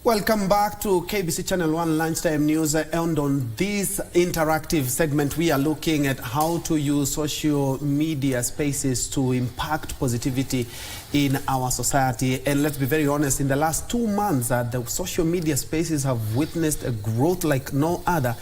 Welcome back to KBC Channel 1 Lunchtime News. And on this interactive segment, we are looking at how to use social media spaces to impact positivity in our society. And let's be very honest, in the last 2 months, the social media spaces have witnessed a growth like no other,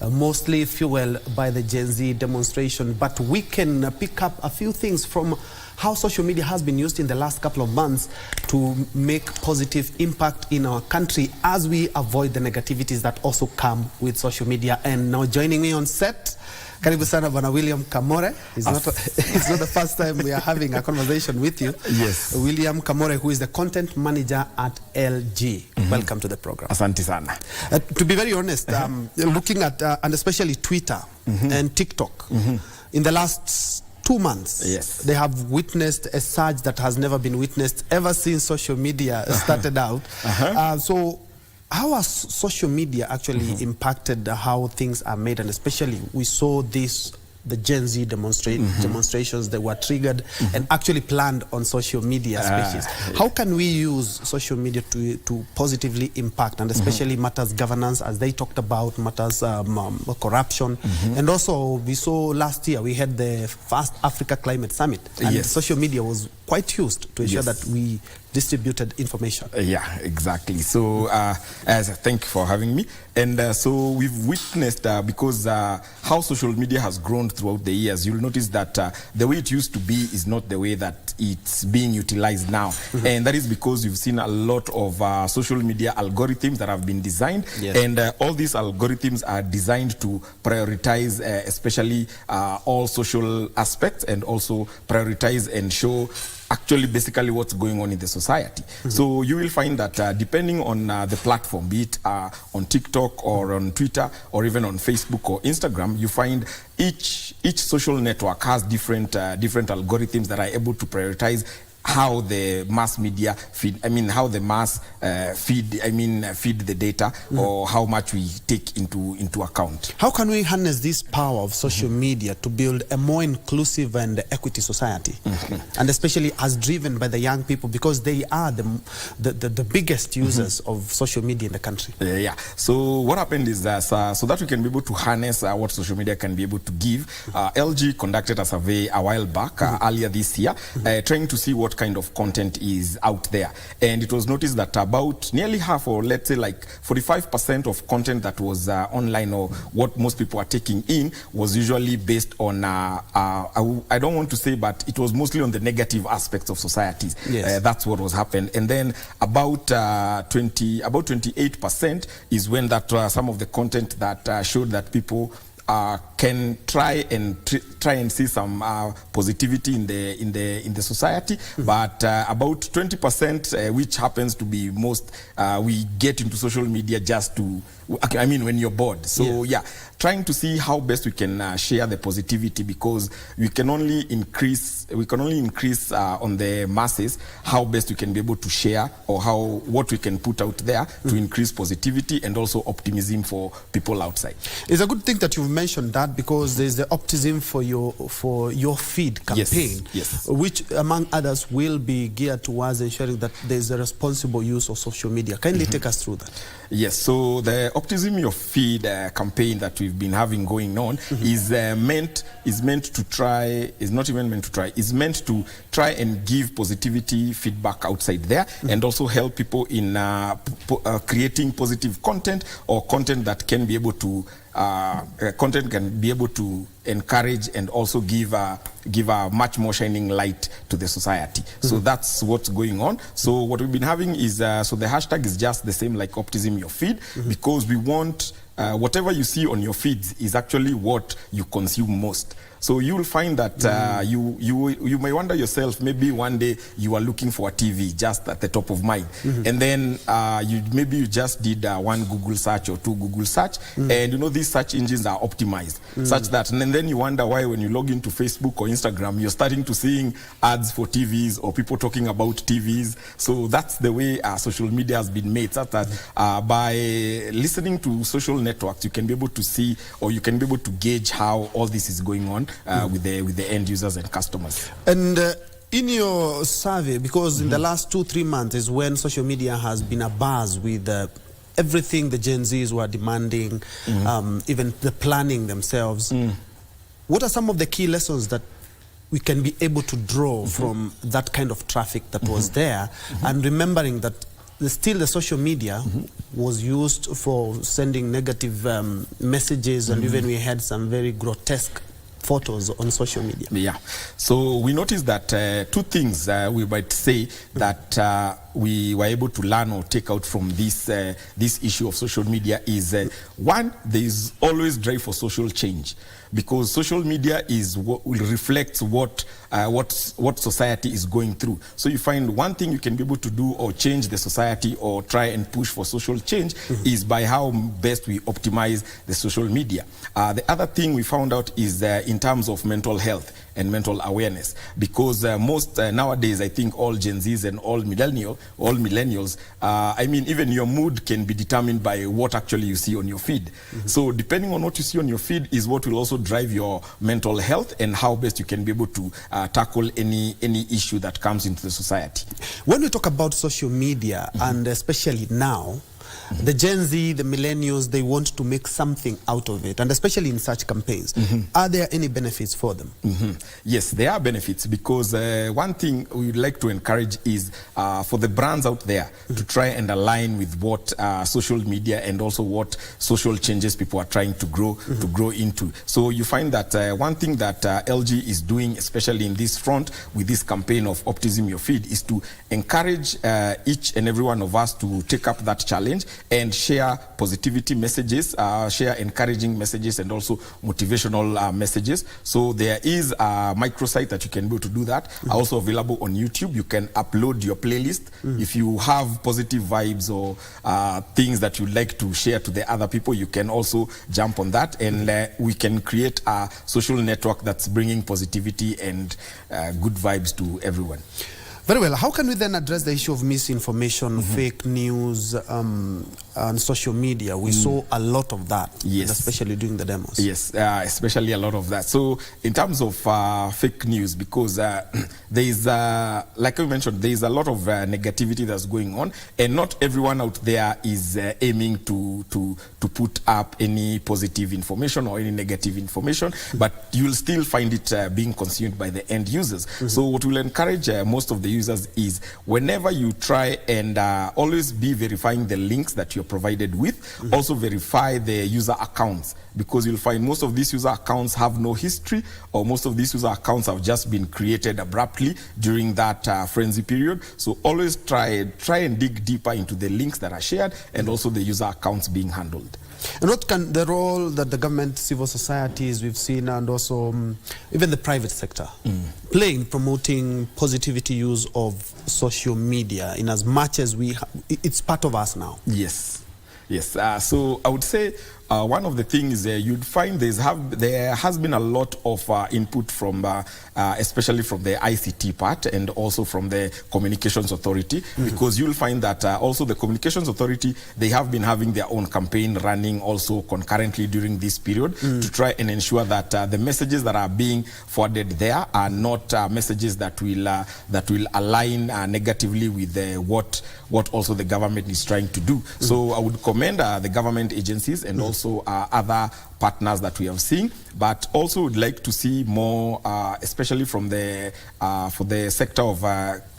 mostly fueled by the Gen Z demonstration. But we can pick up a few things from how social media has been used in the last couple of months to make positive impact in our country as we avoid the negativities that also come with social media. And now joining me on set, karibu sana Bwana William Kamore. It's not the first time we are having a conversation with you. Yes. William Kamore, who is the content manager at LG. Welcome to the program. Asante sana. To be very honest, looking at, and especially Twitter and TikTok, in the last 2 months, yes, they have witnessed a surge that has never been witnessed ever since social media started out. So how has social media actually impacted how things are made? And especially we saw this, the Gen Z demonstrations that were triggered and actually planned on social media spaces. How can we use social media to positively impact, and especially matters governance, as they talked about, matters corruption. And also we saw last year we had the first Africa Climate Summit, and social media was quite used to ensure that we distributed information. Yeah, exactly. So thank you for having me. And so we've witnessed, because how social media has grown throughout the years, you'll notice that the way it used to be is not the way that it's being utilized now. And that is because you've seen a lot of social media algorithms that have been designed. And all these algorithms are designed to prioritize especially all social aspects, and also prioritize and show actually basically what's going on in the society. So you will find that depending on the platform, be it on TikTok or on Twitter or even on Facebook or Instagram, you find each social network has different algorithms that are able to prioritize how the mass media feed, how the mass feed the data, or how much we take into account. How can we harness this power of social media to build a more inclusive and equity society? And especially as driven by the young people, because they are the biggest users of social media in the country. So what happened is that so that we can be able to harness what social media can be able to give, LG conducted a survey a while back, earlier this year, trying to see what kind of content is out there. And it was noticed that about nearly half, or let's say like 45% of content that was online, or what most people are taking in, was usually based on, I don't want to say, but it was mostly on the negative aspects of societies. That's what was happened. And then about 28% is when that some of the content that showed that people can try and see some positivity in the society, but about 20%, which happens to be most, we get into social media just to, when you're bored. So trying to see how best we can share the positivity, because we can only increase on the masses how best we can be able to share, or what we can put out there to increase positivity and also optimism for people outside. It's a good thing that you've mentioned that, because there's the optimism for your feed campaign, which among others will be geared towards ensuring that there's a responsible use of social media. Kindly take us through that. Yes, so the Optimism Your Feed campaign that we've been having going on is meant to try and give positivity feedback outside there, and also help people in creating positive content, or content that can be able to encourage and also give a much more shining light to the society. So that's what's going on. So what we've been having is, so the hashtag is just the same like Optimism Your Feed, because we want whatever you see on your feeds is actually what you consume most. So you will find that you may wonder yourself, maybe one day you are looking for a TV just at the top of mind, and then maybe you just did one Google search or two Google search, and these search engines are optimized such that, and then you wonder why when you log into Facebook or Instagram, you're starting to seeing ads for TVs or people talking about TVs. So that's the way social media has been made, such that by listening to social networks, you can be able to see, or you can be able to gauge how all this is going on with the end users and customers. And In your survey, because in the last 2-3 months is when social media has been abuzz with everything the Gen Zs were demanding, even the planning themselves. What are some of the key lessons that we can be able to draw from that kind of traffic that was there, and remembering that still the social media was used for sending negative messages, and even we had some very grotesque photos on social media? Yeah, so we noticed that two things we might say that we were able to learn or take out from this this issue of social media is one, there is always drive for social change, because social media is what will reflect what society is going through. So you find one thing you can be able to do or change the society or try and push for social change is by how best we optimize the social media. The other thing we found out is in terms of mental health and mental awareness, because most nowadays, I think all Gen Zs and all millennials, I mean, even your mood can be determined by what actually you see on your feed. So depending on what you see on your feed is what will also drive your mental health and how best you can be able to tackle any issue that comes into the society. When we talk about social media, and especially now, the Gen Z, the millennials, they want to make something out of it, and especially in such campaigns. Are there any benefits for them? Yes, there are benefits, because one thing we would like to encourage is for the brands out there to try and align with what social media and also what social changes people are trying to grow into. So you find that one thing that LG is doing, especially in this front with this campaign of Optimism Your Feed, is to encourage each and every one of us to take up that challenge and share positivity messages, share encouraging messages, and also motivational messages. So there is a microsite that you can be able to do that. Also available on YouTube. You can upload your playlist. If you have positive vibes or things that you'd like to share to the other people, you can also jump on that, and we can create a social network that's bringing positivity and good vibes to everyone. Very well. How can we then address the issue of misinformation, fake news, on social media? We saw a lot of that, especially during the demos. Yes, especially a lot of that. So in terms of fake news, because there is, like I mentioned, there is a lot of negativity that's going on, and not everyone out there is aiming to put up any positive information or any negative information, but you'll still find it being consumed by the end users. So what we'll encourage most of the users is, whenever you try and always be verifying the links that you're provided with, also verify the user accounts, because you'll find most of these user accounts have no history, or most of these user accounts have just been created abruptly during that frenzy period. So always try and dig deeper into the links that are shared, and also the user accounts being handled. And what can the role that the government, civil societies we've seen, and also even the private sector play in promoting positivity use of social media, in as much as it's part of us now? Yes, yes. So I would say one of the things you'd find there has been a lot of input from, especially from the ICT part, and also from the Communications Authority, because you'll find that also the Communications Authority, they have been having their own campaign running also concurrently during this period to try and ensure that the messages that are being forwarded there are not messages that will align negatively with what also the government is trying to do. So I would commend the government agencies and also other partners that we have seen, but also would like to see more, especially from the for the sector of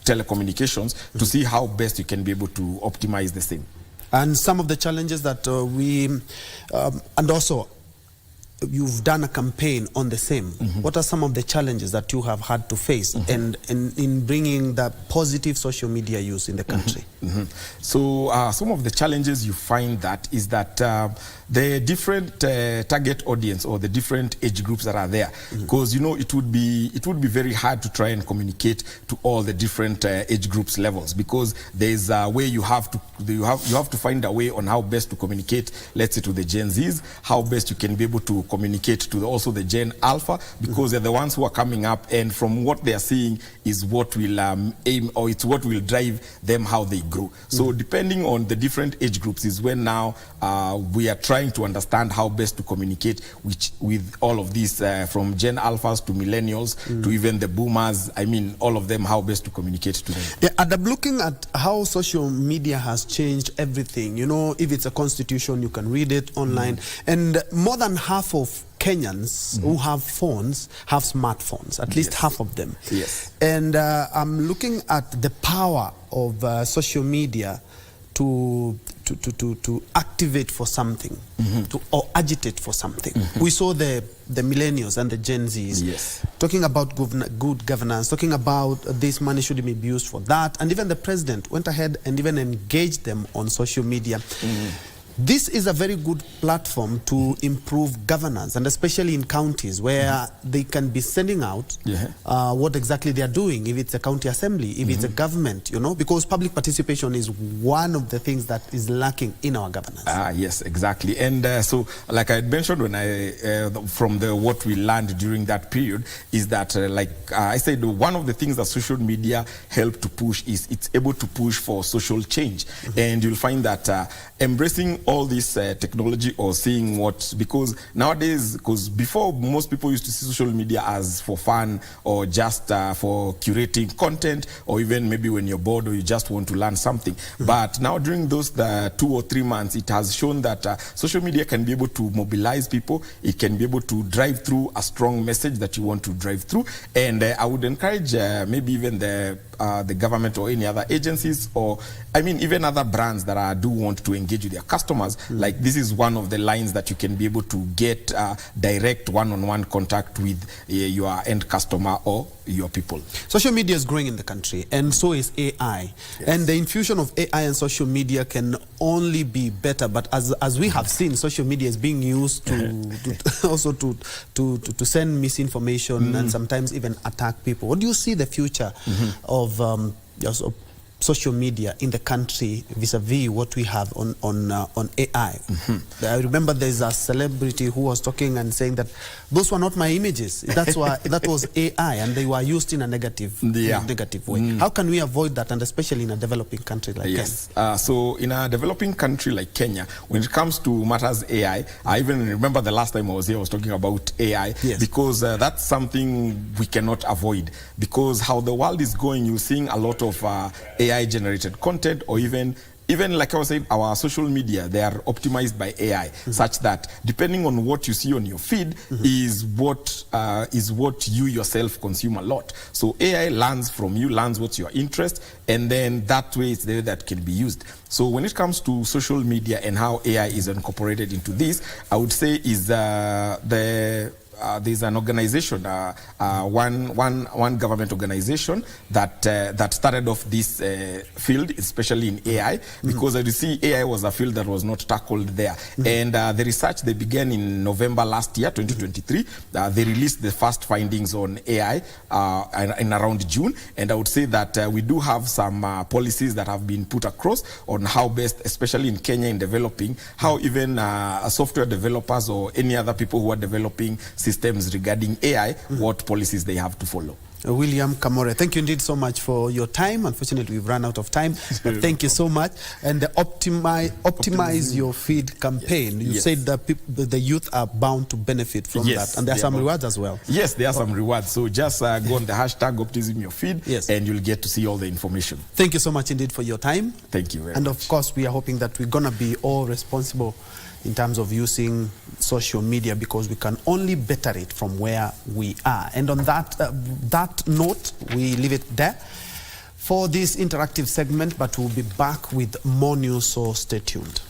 telecommunications, to see how best you can be able to optimize the same. And some of the challenges that and also you've done a campaign on the same. What are some of the challenges that you have had to face and in bringing the positive social media use in the country? So some of the challenges you find that is that the different target audience, or the different age groups that are there, because it would be very hard to try and communicate to all the different age groups levels, because there's a way you have to find a way on how best to communicate, let's say, to the Gen Zs, how best you can be able to communicate to also the Gen Alpha, because they're the ones who are coming up, and from what they are seeing is what will aim, or it's what will drive them how they grow. So depending on the different age groups is when now we are trying to understand how best to communicate with all of these, from Gen Alphas to millennials to even the boomers. I mean, all of them, how best to communicate to them. Yeah, and I'm looking at how social media has changed everything. You know, if it's a constitution, you can read it online. And more than half of Kenyans who have phones have smartphones, at least half of them. Yes. And I'm looking at the power of social media to activate for something, or agitate for something. We saw the millennials and the Gen Zs talking about good governance, talking about this money shouldn't be used for that, and even the president went ahead and even engaged them on social media. This is a very good platform to improve governance, and especially in counties where they can be sending out what exactly they are doing, if it's a county assembly, if it's a government, you know, because public participation is one of the things that is lacking in our governance. Yes, exactly. And so, like I had mentioned when from what we learned during that period is that, I said, one of the things that social media help to push is it's able to push for social change. And you'll find that embracing all this technology, or seeing because nowadays, because before most people used to see social media as for fun, or just for curating content, or even maybe when you're bored or you just want to learn something. But now during those 2 or 3 months, it has shown that social media can be able to mobilize people. It can be able to drive through a strong message that you want to drive through. And I would encourage maybe even the government or any other agencies, or I mean even other brands that do want to engage with their customers. Like, this is one of the lines that you can be able to get direct one-on-one contact with your end customer or your people. Social media is growing in the country, and so is AI. And the infusion of AI and social media can only be better. But as we have seen, social media is being used to also to send misinformation and sometimes even attack people. What do you see the future of social media in the country vis-a-vis what we have on AI? I remember there's a celebrity who was talking and saying that those were not my images. That's why that was AI, and they were used in a negative way. How can we avoid that, and especially in a developing country like Kenya? So in a developing country like Kenya, when it comes to matters AI, I even remember the last time I was here, I was talking about AI, because that's something we cannot avoid, because how the world is going, you're seeing a lot of AI-generated content, or even like I was saying, our social media, they are optimized by AI, such that depending on what you see on your feed is what you yourself consume a lot. So AI learns from you, learns what's your interest, and then that way it's the way that can be used. So when it comes to social media and how AI is incorporated into this, I would say is there's an organization, one government organization that started off this field, especially in AI, because as you see, AI was a field that was not tackled there. And the research, they began in November last year, 2023. They released the first findings on AI in around June. And I would say that we do have some policies that have been put across on how best, especially in Kenya in developing, how even software developers or any other people who are developing systems regarding AI, what policies they have to follow. William Kamore, thank you indeed so much for your time. Unfortunately, we've run out of time, but thank you so much. And the optimize your feed campaign, you said that the youth are bound to benefit from that, and there are some rewards as well. Yes, there are some rewards. So just go on the hashtag optimism your feed, and you'll get to see all the information. Thank you so much indeed for your time. Thank you very much. And of course, we are hoping that we're going to be all responsible in terms of using social media, because we can only better it from where we are. And on that note, we leave it there for this interactive segment, but we'll be back with more news, so stay tuned.